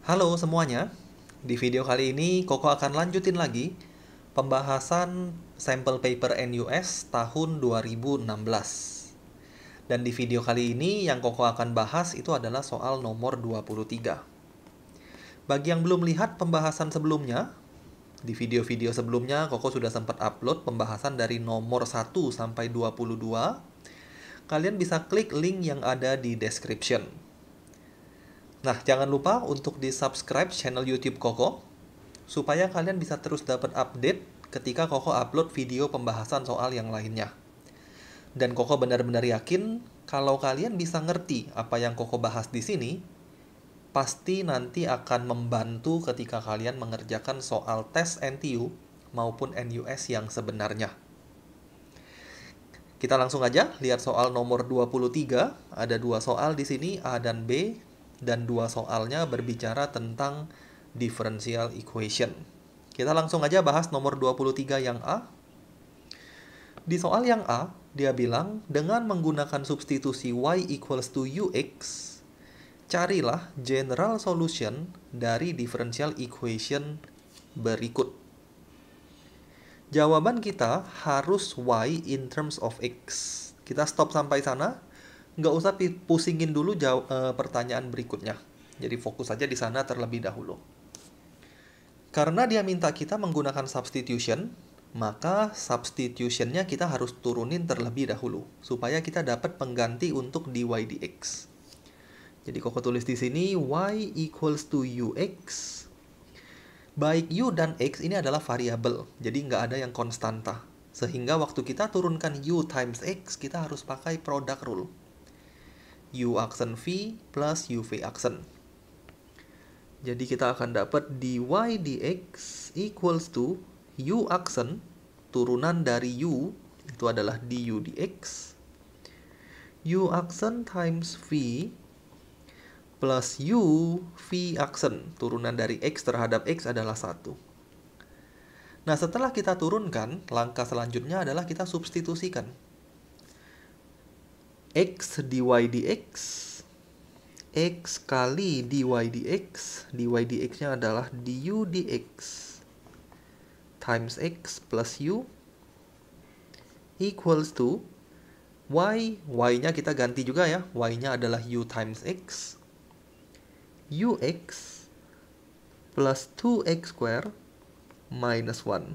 Halo semuanya, di video kali ini Koko akan lanjutin lagi pembahasan sampel paper NUS tahun 2016. Dan di video kali ini yang Koko akan bahas itu adalah soal nomor 23. Bagi yang belum lihat pembahasan sebelumnya, di video-video sebelumnya Koko sudah sempat upload pembahasan dari nomor 1 sampai 22. Kalian bisa klik link yang ada di description. Nah, jangan lupa untuk di-subscribe channel YouTube Koko supaya kalian bisa terus dapat update ketika Koko upload video pembahasan soal yang lainnya. Dan Koko benar-benar yakin kalau kalian bisa ngerti apa yang Koko bahas di sini, pasti nanti akan membantu ketika kalian mengerjakan soal tes NTU maupun NUS yang sebenarnya. Kita langsung aja lihat soal nomor 23. Ada dua soal di sini, A dan B, dan dua soalnya berbicara tentang differential equation. Kita langsung aja bahas nomor 23 yang A. Di soal yang A, dia bilang dengan menggunakan substitusi y equals to ux, carilah general solution dari differential equation berikut. Jawaban kita harus y in terms of x. Kita stop sampai sana. Nggak usah pusingin dulu pertanyaan berikutnya. Jadi fokus saja di sana terlebih dahulu. Karena dia minta kita menggunakan substitution, maka substitutionnya kita harus turunin terlebih dahulu. Supaya kita dapat pengganti untuk dy dx. Jadi Koko tulis di sini y equals to ux. Baik u dan x ini adalah variabel, jadi nggak ada yang konstanta. Sehingga waktu kita turunkan u times x, kita harus pakai product rule. U aksen v plus uv aksen. Jadi kita akan dapat dy dx equals to u aksen, turunan dari u, itu adalah du dx. U aksen times v plus u v aksen, turunan dari x terhadap x adalah 1. Nah, setelah kita turunkan, langkah selanjutnya adalah kita substitusikan. X dy dx, x kali dy dx-nya adalah du dx times x plus u equals to y-nya kita ganti juga ya, y-nya adalah u times x, ux plus 2x square minus 1.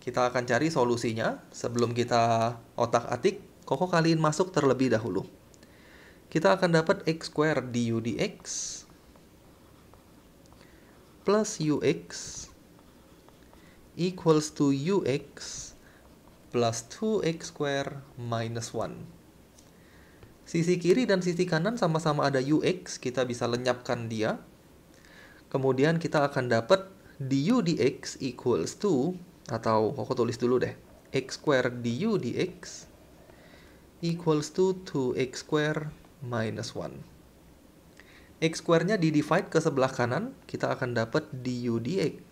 Kita akan cari solusinya. Sebelum kita otak-atik, Koko kaliin masuk terlebih dahulu. Kita akan dapat x square du dx plus ux equals to ux plus 2x square minus 1. Sisi kiri dan sisi kanan sama-sama ada ux, kita bisa lenyapkan dia. Kemudian kita akan dapat du dx equals to, atau Koko tulis dulu deh, x square du dx equals to 2x square minus 1. X square-nya di-divide ke sebelah kanan, kita akan dapat du dx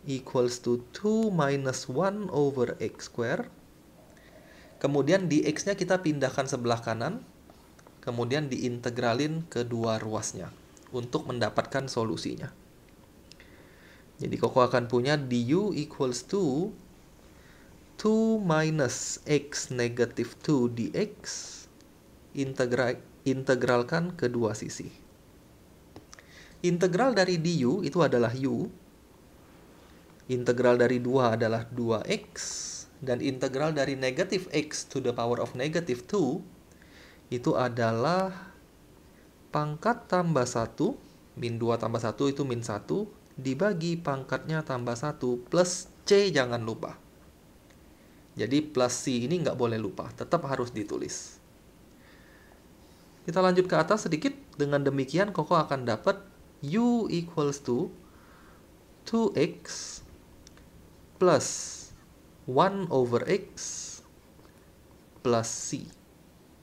equals to 2 minus 1 over x square. Kemudian dx-nya kita pindahkan sebelah kanan, kemudian diintegralin ke dua ruasnya untuk mendapatkan solusinya. Jadi Koko akan punya du equals to 2 minus x negative 2 dx, integralkan kedua sisi. Integral dari du itu adalah u, integral dari 2 adalah 2x, dan integral dari negative x to the power of negative 2 itu adalah pangkat tambah 1, min 2 tambah 1 itu min 1, dibagi pangkatnya tambah 1 plus c, jangan lupa. Jadi plus c ini nggak boleh lupa, tetap harus ditulis. Kita lanjut ke atas sedikit. Dengan demikian Koko akan dapat u equals to 2x plus 1 over x plus c.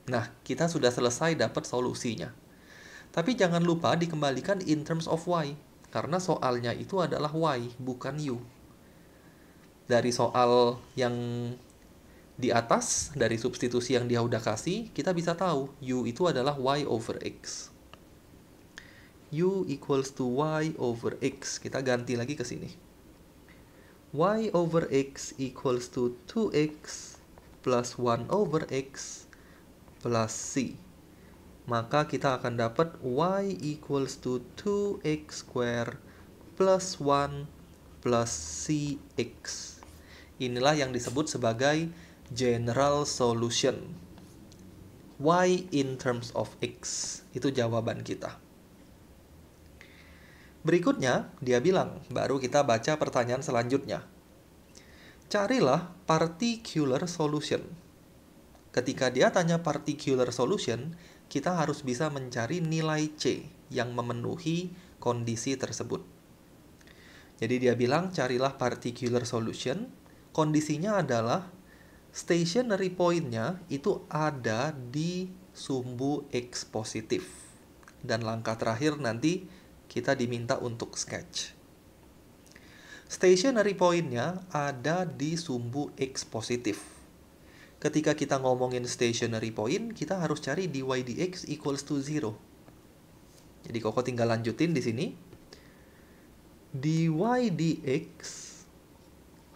Nah, kita sudah selesai dapat solusinya. Tapi jangan lupa dikembalikan in terms of y, karena soalnya itu adalah y, bukan u. Dari soal yang di atas, dari substitusi yang dia udah kasih, kita bisa tahu u itu adalah y over x. U equals to Y over X. Kita ganti lagi ke sini. Y over X equals to 2X plus 1 over X plus C. Maka kita akan dapat Y equals to 2X square plus 1 plus CX. Inilah yang disebut sebagai general solution. Y in terms of X. Itu jawaban kita. Berikutnya, dia bilang, baru kita baca pertanyaan selanjutnya. Carilah particular solution. Ketika dia tanya particular solution, kita harus bisa mencari nilai C yang memenuhi kondisi tersebut. Jadi dia bilang, carilah particular solution. Kondisinya adalah stationary point-nya itu ada di sumbu X positif. Dan langkah terakhir nanti kita diminta untuk sketch. Stationary point-nya ada di sumbu X positif. Ketika kita ngomongin stationary point, kita harus cari dy dx equals to 0. Jadi Koko tinggal lanjutin di sini. Dy dx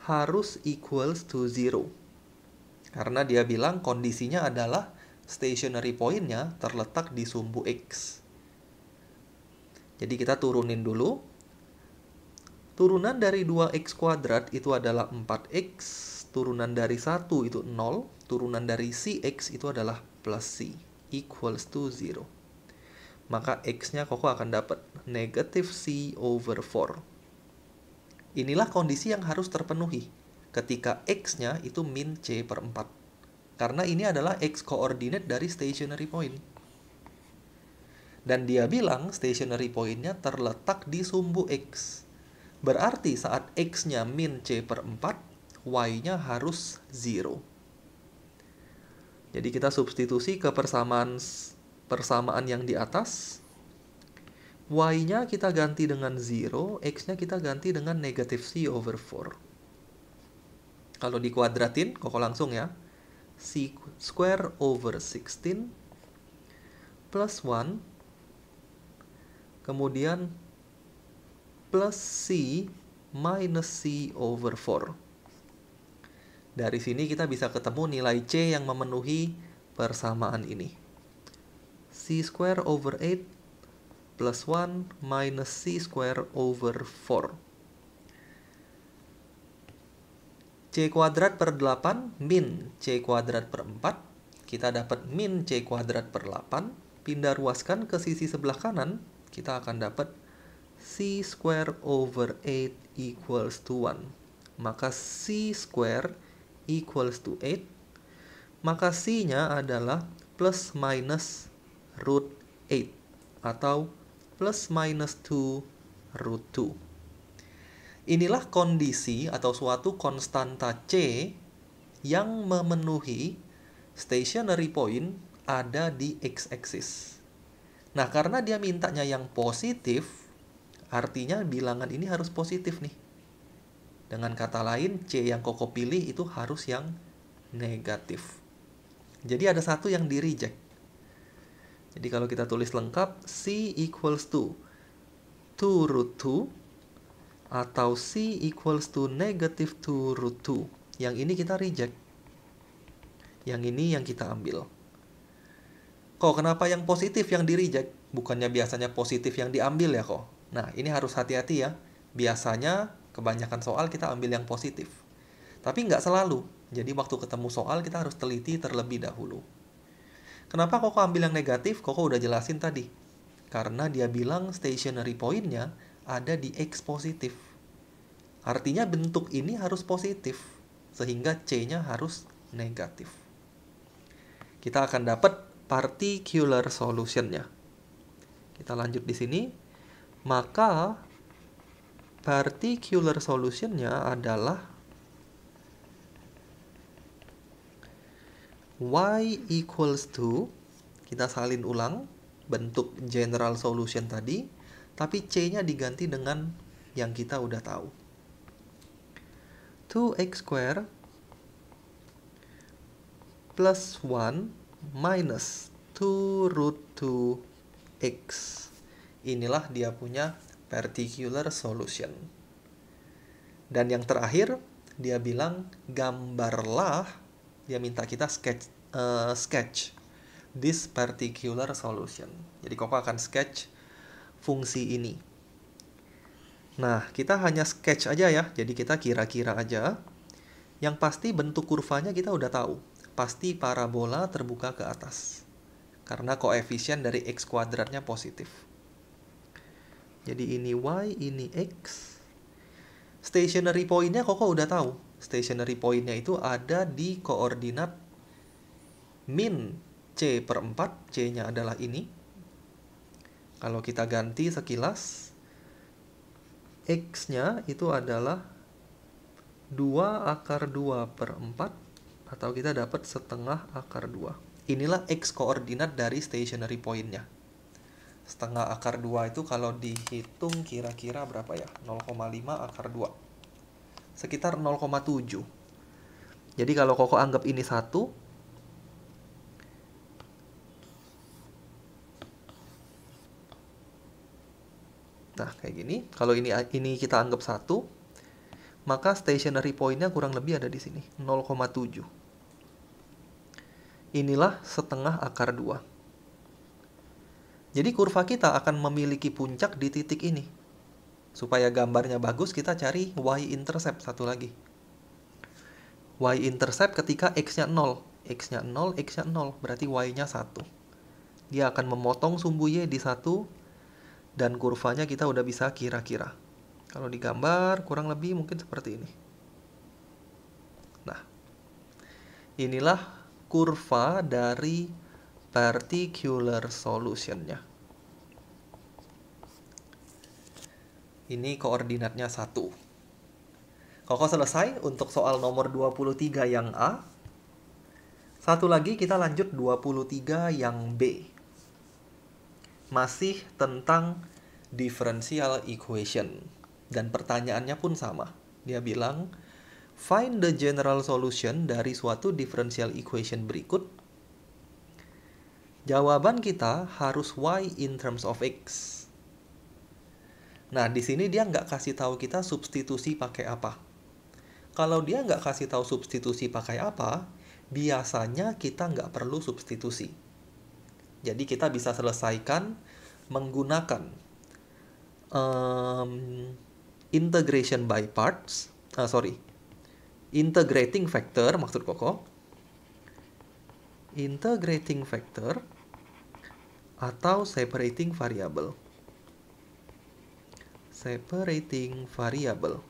harus equals to 0. Karena dia bilang kondisinya adalah stationary point-nya terletak di sumbu X. Jadi kita turunin dulu. Turunan dari 2X kuadrat itu adalah 4X. Turunan dari 1 itu 0. Turunan dari CX itu adalah plus C. Equals to 0. Maka X-nya Koko akan dapat negative C over 4. Inilah kondisi yang harus terpenuhi ketika X-nya itu min C per 4. Karena ini adalah X coordinate dari stationary point. Dan dia bilang stationary point-nya terletak di sumbu X. Berarti saat X-nya min C per 4, Y-nya harus 0. Jadi kita substitusi ke persamaan yang di atas. Y-nya kita ganti dengan 0, X-nya kita ganti dengan negative C over 4. Kalau dikuadratin, Koko langsung ya. C square over 16 plus 1. Kemudian plus C minus C over 4. Dari sini kita bisa ketemu nilai C yang memenuhi persamaan ini. C square over 8 plus 1 minus C square over 4. C kuadrat per 8 min C kuadrat per 4. Kita dapat min C kuadrat per 8. Pindah ruaskan ke sisi sebelah kanan. Kita akan dapat C square over 8 equals to 1. Maka C square equals to 8. Maka C-nya adalah plus minus root 8. Atau plus minus 2 root 2. Inilah kondisi atau suatu konstanta C yang memenuhi stationary point ada di x-axis. Nah, karena dia mintanya yang positif, artinya bilangan ini harus positif nih. Dengan kata lain, C yang Koko pilih itu harus yang negatif. Jadi ada satu yang di-reject. Jadi kalau kita tulis lengkap, C equals to 2 root 2 atau C equals to negative 2 root 2. Yang ini kita reject. Yang ini yang kita ambil. Kok kenapa yang positif yang di-reject? Bukannya biasanya positif yang diambil ya kok? Nah, ini harus hati-hati ya. Biasanya kebanyakan soal kita ambil yang positif. Tapi nggak selalu. Jadi waktu ketemu soal kita harus teliti terlebih dahulu. Kenapa Koko ambil yang negatif? Koko udah jelasin tadi. Karena dia bilang stationary point-nya ada di X positif. Artinya bentuk ini harus positif. Sehingga C-nya harus negatif. Kita akan dapat particular solution-nya. Kita lanjut di sini. Maka particular solution-nya adalah Y equals to, kita salin ulang bentuk general solution tadi, tapi C-nya diganti dengan yang kita udah tahu. 2x square plus 1 minus 2 root 2x. Inilah dia punya particular solution. Dan yang terakhir, dia bilang gambarlah, dia minta kita sketch this particular solution. Jadi Koko akan sketch fungsi ini. Nah, kita hanya sketch aja ya. Jadi kita kira-kira aja. Yang pasti bentuk kurvanya kita udah tahu. Pasti parabola terbuka ke atas. Karena koefisien dari x kuadratnya positif. Jadi ini y, ini x. Stationary point-nya Koko udah tahu. Stationary point-nya itu ada di koordinat min c per 4. C-nya adalah ini. Kalau kita ganti sekilas, x-nya itu adalah 2 akar 2 per 4, atau kita dapat setengah akar 2. Inilah x koordinat dari stationary point-nya. Setengah akar 2 itu kalau dihitung kira-kira berapa ya? 0,5 akar 2. Sekitar 0,7. Jadi kalau Koko anggap ini 1, nah kayak gini. Kalau ini kita anggap 1, maka stationary point-nya kurang lebih ada di sini, 0,7. Inilah setengah akar 2. Jadi kurva kita akan memiliki puncak di titik ini. Supaya gambarnya bagus, kita cari y-intercept satu lagi. Y-intercept ketika x-nya 0. X-nya 0, x-nya 0. Berarti y-nya 1. Dia akan memotong sumbu y di 1. Dan kurvanya kita udah bisa kira-kira. Kalau digambar kurang lebih mungkin seperti ini. Nah, inilah kurva dari particular solution-nya. Ini koordinatnya 1. Koko selesai untuk soal nomor 23 yang A. Satu lagi kita lanjut 23 yang B. Masih tentang differential equation. Dan pertanyaannya pun sama. Dia bilang, find the general solution dari suatu differential equation berikut. Jawaban kita harus y in terms of x. Nah, di sini dia nggak kasih tahu kita substitusi pakai apa. Kalau dia nggak kasih tahu substitusi pakai apa, biasanya kita nggak perlu substitusi. Jadi kita bisa selesaikan menggunakan integration by parts, integrating factor maksud Koko, integrating factor atau separating variable. Separating variable.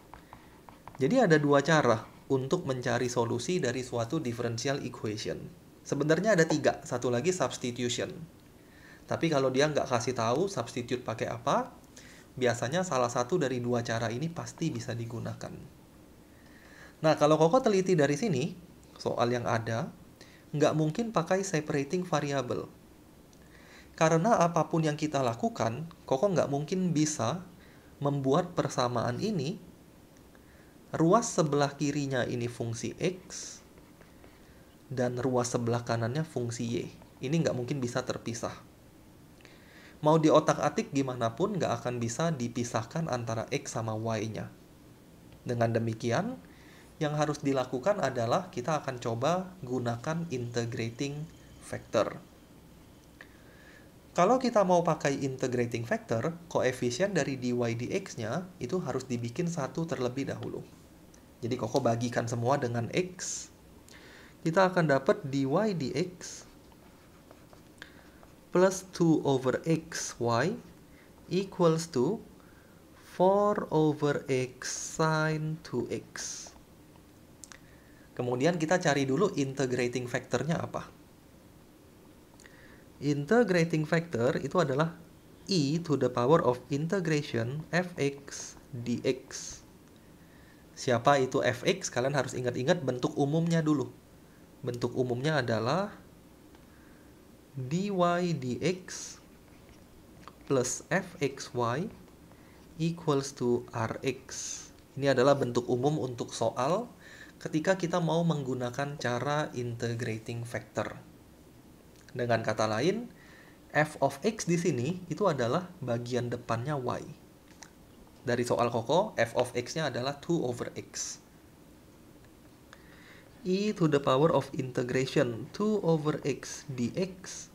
Jadi ada dua cara untuk mencari solusi dari suatu differential equation. Sebenarnya ada 3, satu lagi substitution. Tapi kalau dia nggak kasih tahu substitute pakai apa, biasanya salah satu dari dua cara ini pasti bisa digunakan. Nah, kalau Koko teliti dari sini, soal yang ada, nggak mungkin pakai separating variable. Karena apapun yang kita lakukan, Koko nggak mungkin bisa membuat persamaan ini, ruas sebelah kirinya ini fungsi x, dan ruas sebelah kanannya fungsi y. Ini nggak mungkin bisa terpisah. Mau di otak-atik gimana pun nggak akan bisa dipisahkan antara x sama y-nya. Dengan demikian, yang harus dilakukan adalah kita akan coba gunakan integrating factor. Kalau kita mau pakai integrating factor, koefisien dari dy dx-nya itu harus dibikin 1 terlebih dahulu. Jadi Koko bagikan semua dengan x. Kita akan dapat dy dx plus 2 over xy equals to 4 over x sin 2x. Kemudian kita cari dulu integrating factornya apa. Integrating factor itu adalah e to the power of integration fx dx. Siapa itu fx? Kalian harus ingat-ingat bentuk umumnya dulu. Bentuk umumnya adalah dy dx plus fxy equals to rx. Ini adalah bentuk umum untuk soal ketika kita mau menggunakan cara integrating factor. Dengan kata lain, f of x di sini itu adalah bagian depannya y. Dari soal Koko, f of x-nya adalah 2 over x. E to the power of integration 2 over x dx.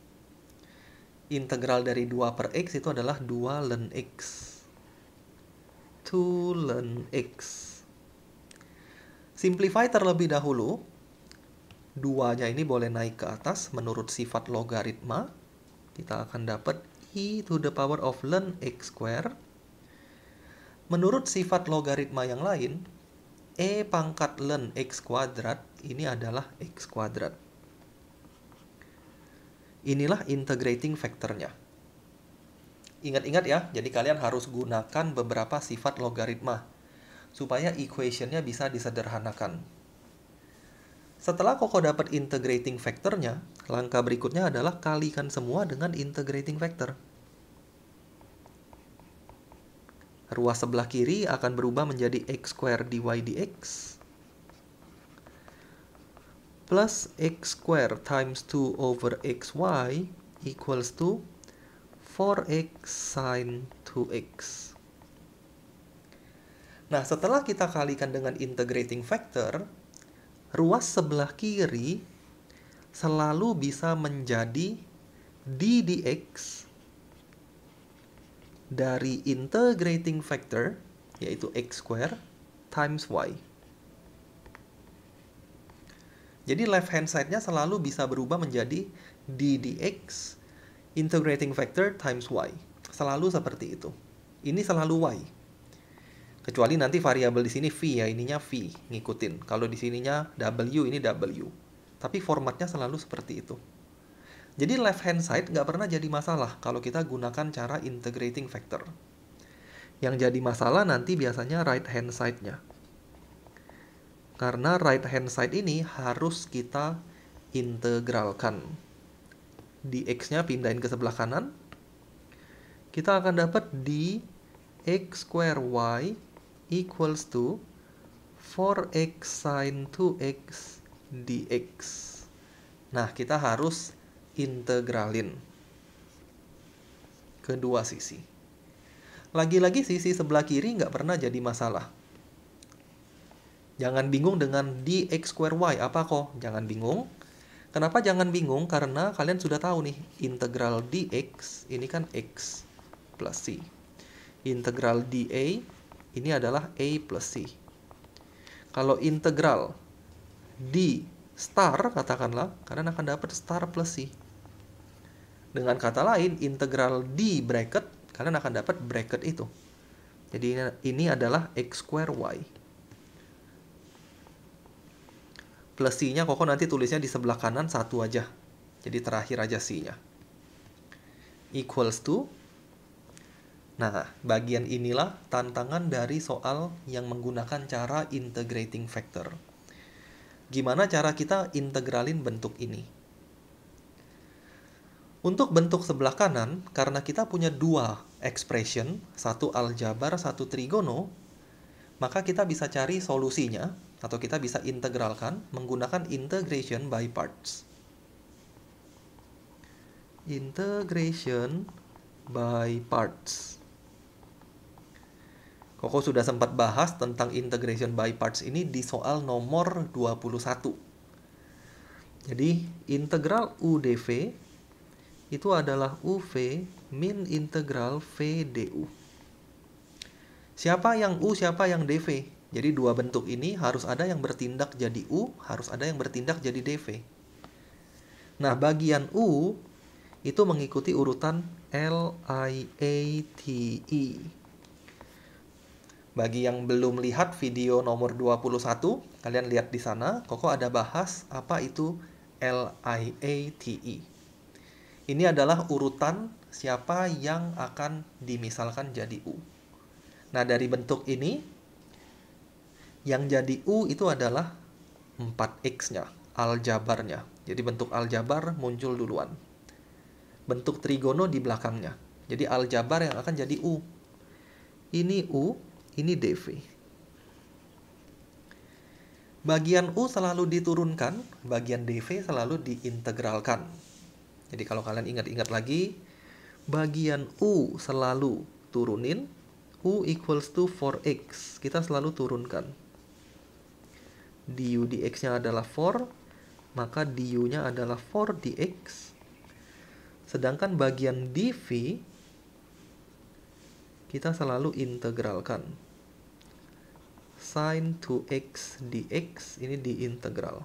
Integral dari 2 per x itu adalah 2 ln x. 2 ln x. Simplify terlebih dahulu. 2-nya ini boleh naik ke atas menurut sifat logaritma. Kita akan dapat e to the power of ln x square. Menurut sifat logaritma yang lain, e pangkat ln x kuadrat ini adalah x kuadrat. Inilah integrating factornya. Ingat-ingat ya, jadi kalian harus gunakan beberapa sifat logaritma supaya equation-nya bisa disederhanakan. Setelah Koko dapat integrating factornya, langkah berikutnya adalah kalikan semua dengan integrating factor. Ruas sebelah kiri akan berubah menjadi x square dy dx plus x square times 2 over xy equals to 4x sin 2x. Nah, setelah kita kalikan dengan integrating factor, ruas sebelah kiri selalu bisa menjadi d dx dari integrating factor, yaitu x square times y. Jadi left hand side-nya selalu bisa berubah menjadi d dx integrating factor times y. Selalu seperti itu. Ini selalu y. Kecuali nanti variabel di sini v ya, ininya v, ngikutin. Kalau di sininya w, ini w. Tapi formatnya selalu seperti itu. Jadi left hand side nggak pernah jadi masalah kalau kita gunakan cara integrating factor. Yang jadi masalah nanti biasanya right hand side-nya. Karena right hand side ini harus kita integralkan. Dx-nya pindahin ke sebelah kanan. Kita akan dapat d x square y equals to 4x sin 2x dx. Nah, kita harus integralin kedua sisi. Lagi-lagi sisi sebelah kiri nggak pernah jadi masalah. Jangan bingung dengan dx square y. Apa kok? Jangan bingung. Kenapa jangan bingung? Karena kalian sudah tahu nih, integral dx ini kan x plus c. Integral dA ini adalah a plus c. Kalau integral d star, katakanlah, kalian akan dapat star plus c. Dengan kata lain, integral d bracket, kalian akan dapat bracket itu. Jadi ini adalah x square y. Plus c-nya Koko nanti tulisnya di sebelah kanan satu aja. Jadi terakhir aja c-nya. Equals to. Nah, bagian inilah tantangan dari soal yang menggunakan cara integrating factor. Gimana cara kita integralin bentuk ini? Untuk bentuk sebelah kanan, karena kita punya dua expression, satu aljabar, satu trigono, maka kita bisa cari solusinya, atau kita bisa integralkan menggunakan integration by parts. Integration by parts. Koko sudah sempat bahas tentang integration by parts ini di soal nomor 21. Jadi, integral U dV itu adalah UV min integral V du. Siapa yang U, siapa yang dV? Jadi dua bentuk ini harus ada yang bertindak jadi U, harus ada yang bertindak jadi dV. Nah, bagian U itu mengikuti urutan L, I, A, T, E. Bagi yang belum lihat video nomor 21, kalian lihat di sana, Koko ada bahas apa itu LIATE. Ini adalah urutan siapa yang akan dimisalkan jadi U. Nah, dari bentuk ini, yang jadi U itu adalah 4X-nya, aljabarnya. Jadi bentuk aljabar muncul duluan. Bentuk trigono di belakangnya. Jadi aljabar yang akan jadi U. Ini U, ini dV. Bagian U selalu diturunkan, bagian dV selalu diintegralkan. Jadi kalau kalian ingat-ingat lagi, bagian U selalu turunin, U equals to 4x. Kita selalu turunkan. Du dx-nya adalah 4, maka du-nya adalah 4 dx. Sedangkan bagian dv, kita selalu integralkan. Sin 2x dx ini diintegral.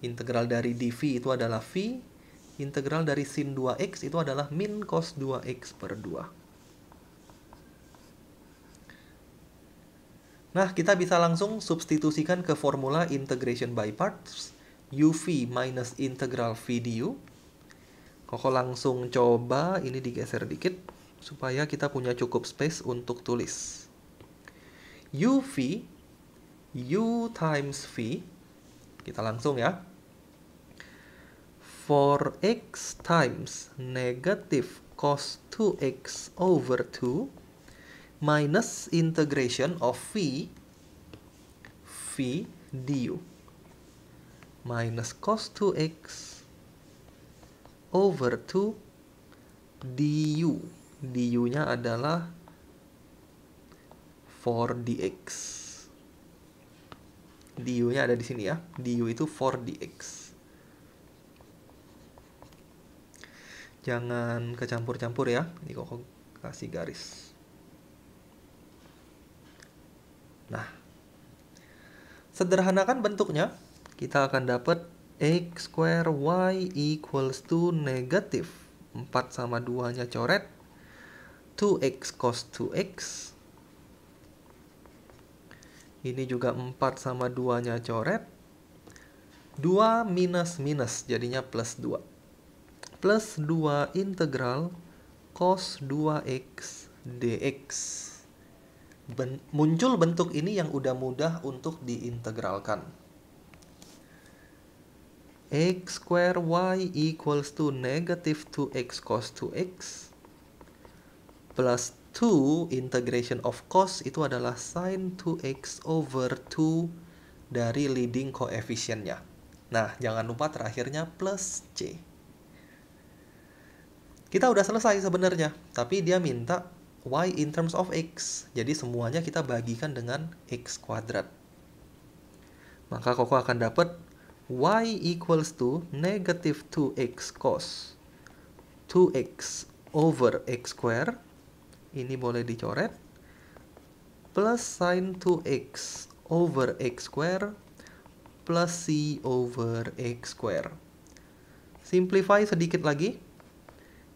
Integral dari dv itu adalah v, integral dari sin 2x itu adalah min cos 2x per 2. Nah, kita bisa langsung substitusikan ke formula integration by parts. uv minus integral v du. Koko langsung coba, ini digeser dikit, supaya kita punya cukup space untuk tulis. uv, u times v, kita langsung ya. 4x times negative cos 2x over 2 minus integration of v du minus cos 2x over 2 du. Du-nya adalah 4 dx. Du-nya ada di sini ya. Du itu 4 dx. Jangan kecampur-campur ya. Ini kok kasih garis. Nah, sederhanakan bentuknya, kita akan dapat x square y equals to negatif 4 sama 2-nya coret, 2x cos 2x. Ini juga 4 sama 2-nya coret, 2 minus minus jadinya plus 2. Plus 2 integral cos 2x dx. Muncul bentuk ini yang udah mudah untuk diintegralkan. X square y equals to negative 2x cos 2x plus 2 integration of cos itu adalah sin 2x over 2 dari leading coefficientnya. Nah, jangan lupa terakhirnya plus c. Kita udah selesai sebenarnya, tapi dia minta y in terms of x. Jadi semuanya kita bagikan dengan x kuadrat. Maka Koko akan dapat y equals to negative 2x cos 2x over x square. Ini boleh dicoret. Plus sin 2x over x square plus c over x square. Simplify sedikit lagi.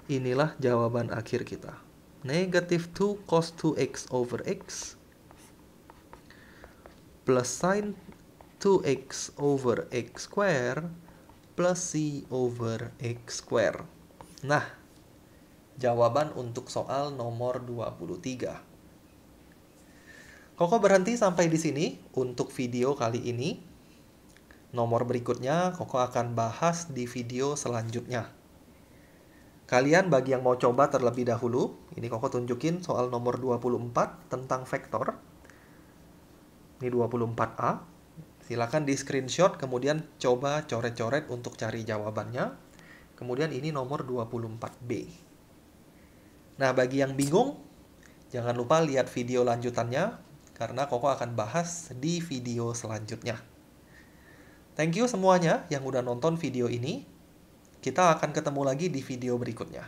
Inilah jawaban akhir kita. Negative 2 cos 2x over x plus sin 2x over x square plus c over x square. Nah, jawaban untuk soal nomor 23. Koko berhenti sampai di sini untuk video kali ini. Nomor berikutnya Koko akan bahas di video selanjutnya. Kalian bagi yang mau coba terlebih dahulu, ini Koko tunjukin soal nomor 24 tentang vektor. Ini 24A. Silakan di screenshot, kemudian coba coret-coret untuk cari jawabannya. Kemudian ini nomor 24B. Nah, bagi yang bingung, jangan lupa lihat video lanjutannya, karena Koko akan bahas di video selanjutnya. Thank you semuanya yang udah nonton video ini. Kita akan ketemu lagi di video berikutnya.